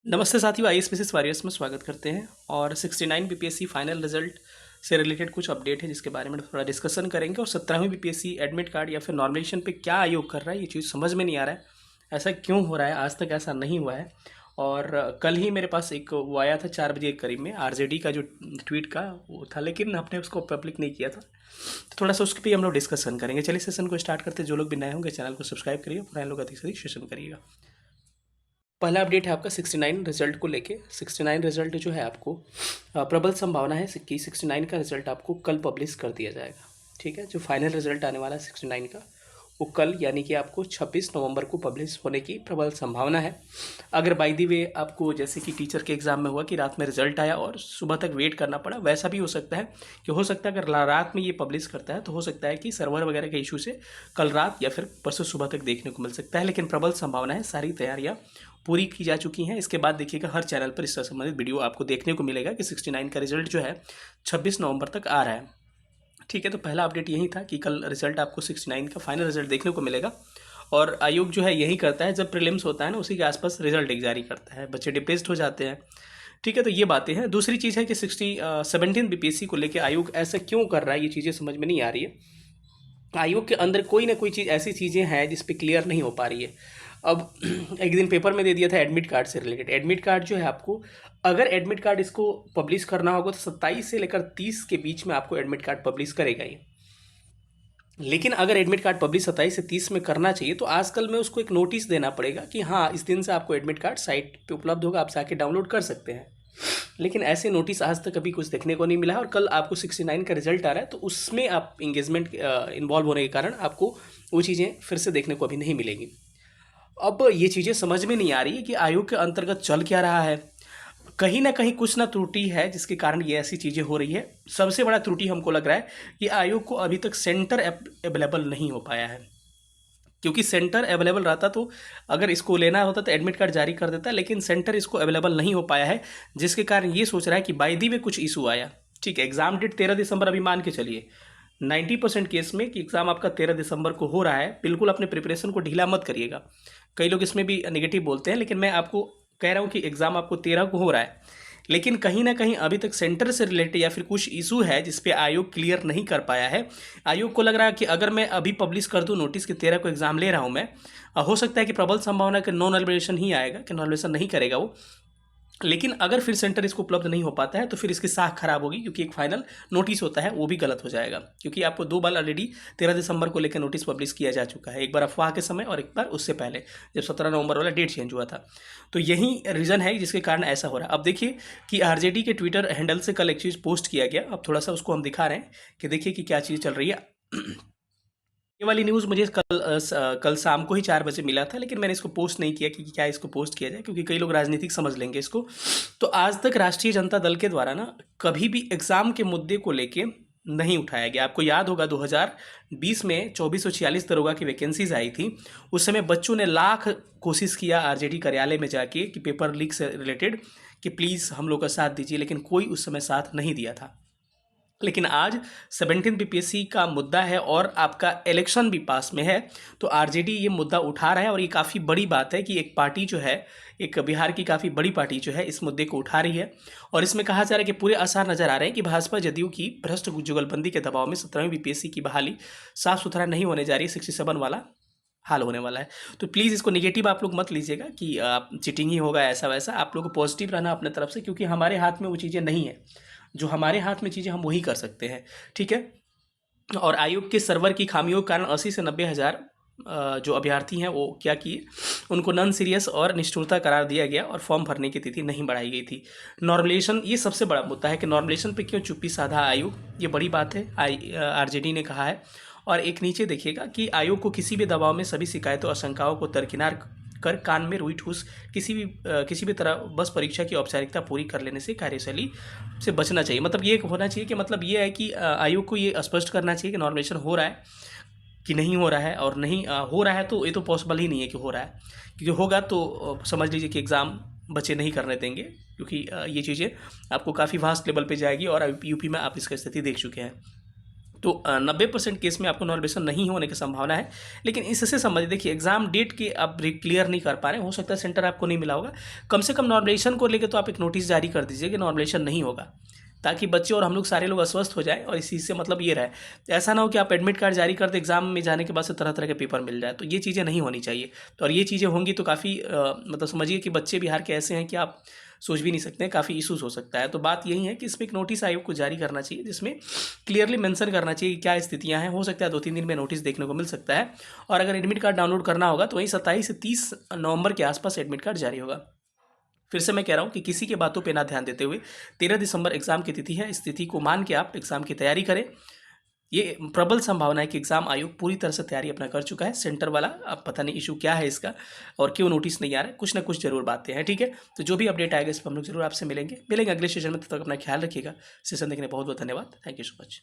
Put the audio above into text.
नमस्ते साथियों, IAS Mrs warriors में स्वागत करते हैं। और 69 बीपीएससी फाइनल रिजल्ट से रिलेटेड कुछ अपडेट है जिसके बारे में थोड़ा डिस्कशन करेंगे। और 17वीं बीपीएससी एडमिट कार्ड या फिर नॉर्मलाइजेशन पे क्या आयोग कर रहा है, ये चीज़ समझ में नहीं आ रहा है। ऐसा क्यों हो रहा है, आज तक ऐसा नहीं हुआ है। और कल ही मेरे पास एक वो आया था 4 बजे के करीब में, आरजेडी का जो ट्वीट का वो था, लेकिन हमने उसको पब्लिक नहीं किया था। तो थोड़ा सा उसके भी हम लोग डिस्कशन करेंगे। चलिए सेशन को स्टार्ट करते हैं। जो लोग भी नए होंगे चैनल को सब्सक्राइब करिए, पुराने लोग अधिक से अधिक सेशन करिएगा। पहला अपडेट है आपका 69 रिजल्ट को लेके। 69 रिजल्ट जो है आपको प्रबल संभावना है कि 69 का रिजल्ट आपको कल पब्लिश कर दिया जाएगा। ठीक है, जो फाइनल रिजल्ट आने वाला है 69 का, वो कल यानी कि आपको 26 नवंबर को पब्लिश होने की प्रबल संभावना है। अगर बाय द वे आपको जैसे कि टीचर के एग्जाम में हुआ कि रात में रिजल्ट आया और सुबह तक वेट करना पड़ा, वैसा भी हो सकता है कि हो सकता है अगर रात में ये पब्लिश करता है तो हो सकता है कि सर्वर वगैरह के इशू से कल रात या फिर परसों सुबह तक देखने को मिल सकता है। लेकिन प्रबल संभावना है, सारी तैयारियां पूरी की जा चुकी हैं। इसके बाद देखिएगा हर चैनल पर इससे संबंधित वीडियो आपको देखने को मिलेगा कि 69 का रिजल्ट जो है 26 नवंबर तक आ रहा है। ठीक है, तो पहला अपडेट यही था कि कल रिजल्ट आपको 69 का फाइनल रिजल्ट देखने को मिलेगा। और आयोग जो है यही करता है, जब प्रीलिम्स होता है ना उसी के आसपास रिजल्ट एक जारी करता है, बच्चे डिप्रेस्ड हो जाते हैं। ठीक है, तो ये बातें हैं। दूसरी चीज़ है कि 17 बीपीएससी को लेकर आयोग ऐसा क्यों कर रहा है, ये चीज़ें समझ में नहीं आ रही है। आयोग के अंदर कोई ना कोई चीज़ ऐसी चीज़ें हैं जिस पे क्लियर नहीं हो पा रही है। अब एक दिन पेपर में दे दिया था एडमिट कार्ड से रिलेटेड। एडमिट कार्ड जो है आपको, अगर एडमिट कार्ड इसको पब्लिश करना होगा तो 27 से लेकर 30 के बीच में आपको एडमिट कार्ड पब्लिश करेगा ये। लेकिन अगर एडमिट कार्ड पब्लिश 27 से 30 में करना चाहिए तो आजकल में उसको एक नोटिस देना पड़ेगा कि हाँ इस दिन से आपको एडमिट कार्ड साइट पे उपलब्ध होगा, आप जाके डाउनलोड कर सकते हैं। लेकिन ऐसे नोटिस आज तक अभी कुछ देखने को नहीं मिला है। और कल आपको 69 का रिजल्ट आ रहा है तो उसमें आप इंगेजमेंट इन्वॉल्व होने के कारण आपको वो चीज़ें फिर से देखने को अभी नहीं मिलेंगी। अब ये चीज़ें समझ में नहीं आ रही है कि आयोग के अंतर्गत चल क्या रहा है। कहीं ना कहीं कुछ ना त्रुटि है जिसके कारण ये ऐसी चीज़ें हो रही है। सबसे बड़ा त्रुटि हमको लग रहा है कि आयोग को अभी तक सेंटर अवेलेबल नहीं हो पाया है। क्योंकि सेंटर अवेलेबल रहता तो अगर इसको लेना होता तो एडमिट कार्ड जारी कर देता, लेकिन सेंटर इसको अवेलेबल नहीं हो पाया है, जिसके कारण ये सोच रहा है कि बाय दी वे कुछ इशू आया। ठीक है, एग्जाम डेट 13 दिसंबर अभी मान के चलिए 90% केस में कि एग्ज़ाम आपका 13 दिसंबर को हो रहा है। बिल्कुल अपने प्रिपरेशन को ढीला मत करिएगा। कई लोग इसमें भी नेगेटिव बोलते हैं, लेकिन मैं आपको कह रहा हूँ कि एग्ज़ाम आपको 13 को हो रहा है, लेकिन कहीं ना कहीं अभी तक सेंटर से रिलेटेड या फिर कुछ इशू है जिस पे आयोग क्लियर नहीं कर पाया है। आयोग को लग रहा है कि अगर मैं अभी पब्लिश कर दूं नोटिस कि 13 को एग्जाम ले रहा हूं मैं, हो सकता है कि प्रबल संभावना कि नॉन एलिब्रेशन ही आएगा, कि नॉन एलिब्रेशन नहीं करेगा वो। लेकिन अगर फिर सेंटर इसको उपलब्ध नहीं हो पाता है तो फिर इसकी साख खराब होगी, क्योंकि एक फाइनल नोटिस होता है वो भी गलत हो जाएगा। क्योंकि आपको 2 बार ऑलरेडी 13 दिसंबर को लेकर नोटिस पब्लिश किया जा चुका है, एक बार अफवाह के समय और एक बार उससे पहले जब 17 नवंबर वाला डेट चेंज हुआ था। तो यही रीज़न है जिसके कारण ऐसा हो रहा है। अब देखिए कि आरजेडी के ट्विटर हैंडल से कल एक चीज़ पोस्ट किया गया। अब थोड़ा सा उसको हम दिखा रहे हैं कि देखिए कि क्या चीज़ चल रही है। ये वाली न्यूज़ मुझे कल शाम को ही 4 बजे मिला था, लेकिन मैंने इसको पोस्ट नहीं किया कि क्या इसको पोस्ट किया जाए, क्योंकि कई लोग राजनीतिक समझ लेंगे इसको। तो आज तक राष्ट्रीय जनता दल के द्वारा ना कभी भी एग्ज़ाम के मुद्दे को लेके नहीं उठाया गया। आपको याद होगा 2020 में 2446 दरोगा की वैकेंसीज आई थी। उस समय बच्चों ने लाख कोशिश किया आरजेडी कार्यालय में जाके कि पेपर लीक से रिलेटेड कि प्लीज़ हम लोग का साथ दीजिए, लेकिन कोई उस समय साथ नहीं दिया था। लेकिन आज 17 बीपीएससी का मुद्दा है और आपका इलेक्शन भी पास में है, तो आरजेडी ये मुद्दा उठा रहा है। और ये काफ़ी बड़ी बात है कि एक पार्टी जो है, एक बिहार की काफ़ी बड़ी पार्टी जो है इस मुद्दे को उठा रही है। और इसमें कहा जा रहा है कि पूरे आसार नज़र आ रहे हैं कि भाजपा जदयू की भ्रष्ट जुगलबंदी के दबाव में 17वीं बीपीएससी की बहाली साफ सुथरा नहीं होने जा रही है, 67 वाला हाल होने वाला है। तो प्लीज़ इसको नेगेटिव आप लोग मत लीजिएगा कि चीटिंग ही होगा ऐसा वैसा। आप लोग को पॉजिटिव रहना अपने तरफ से, क्योंकि हमारे हाथ में वो चीज़ें नहीं है। जो हमारे हाथ में चीज़ें हम वही कर सकते हैं। ठीक है, और आयोग के सर्वर की खामियों के कारण 80 से 90 हज़ार जो अभ्यर्थी हैं वो क्या किए, उनको नॉन सीरियस और निष्ठुरता करार दिया गया और फॉर्म भरने की तिथि नहीं बढ़ाई गई थी। नॉर्मलेशन, ये सबसे बड़ा मुद्दा है कि नॉर्मलेशन पे क्यों चुप्पी साधा आयोग, ये बड़ी बात है, आरजेडी ने कहा है। और एक नीचे देखिएगा कि आयोग को किसी भी दबाव में सभी शिकायतों और शंकाओं को दरकिनार कर कान में रुई ठूस किसी भी तरह बस परीक्षा की औपचारिकता पूरी कर लेने से कार्यशैली से बचना चाहिए। मतलब ये होना चाहिए कि मतलब ये है कि आयोग को ये स्पष्ट करना चाहिए कि नॉर्मलेशन हो रहा है कि नहीं हो रहा है। और नहीं हो रहा है तो ये तो पॉसिबल ही नहीं है कि हो रहा है, क्योंकि होगा तो समझ लीजिए कि एग्ज़ाम बच्चे नहीं करने देंगे, क्योंकि ये चीज़ें आपको काफ़ी वास्ट लेवल पे जाएगी और यूपी में आप इसका स्थिति देख चुके हैं। तो 90% केस में आपको नॉर्मलाइजेशन नहीं होने की संभावना है। लेकिन इससे संबंधित देखिए एग्जाम डेट के आप क्लियर नहीं कर पा रहे हैं, हो सकता है सेंटर आपको नहीं मिला होगा। कम से कम नॉर्मलाइजेशन को लेकर तो आप एक नोटिस जारी कर दीजिए कि नॉर्मलाइजेशन नहीं होगा, ताकि बच्चे और हम लोग सारे लोग अस्वस्थ हो जाए और इस चीज़ से मतलब ये रहे। ऐसा ना हो कि आप एडमिट कार्ड जारी कर दें, एग्जाम में जाने के बाद से तरह तरह के पेपर मिल जाए, तो ये चीज़ें नहीं होनी चाहिए। तो और ये चीज़ें होंगी तो काफ़ी मतलब समझिए कि बच्चे बिहार के ऐसे हैं कि आप सोच भी नहीं सकते हैं, काफ़ी इशूज़ हो सकता है। तो बात यही है कि इसमें एक नोटिस आयोग को जारी करना चाहिए, जिसमें क्लियरली मेंशन करना चाहिए कि क्या स्थितियां हैं। हो सकता है 2-3 दिन में नोटिस देखने को मिल सकता है। और अगर एडमिट कार्ड डाउनलोड करना होगा तो वही 27 से 30 नवंबर के आसपास एडमिट कार्ड जारी होगा। फिर से मैं कह रहा हूँ कि किसी के बातों पे ना ध्यान देते हुए 13 दिसंबर एग्जाम की तिथि है, इस तिथि को मान के आप एग्जाम की तैयारी करें। ये प्रबल संभावना है कि एग्जाम आयोग पूरी तरह से तैयारी अपना कर चुका है। सेंटर वाला अब पता नहीं इशू क्या है इसका और क्यों नोटिस नहीं आ रहा है, कुछ ना कुछ जरूर बातें हैं। ठीक है, तो जो भी अपडेट आएगा इस पर हम लोग जरूर आपसे मिलेंगे अगले सेशन में। तब तक अपना ख्याल रखिएगा। सेशन देखने बहुत बहुत धन्यवाद। Thank you so much.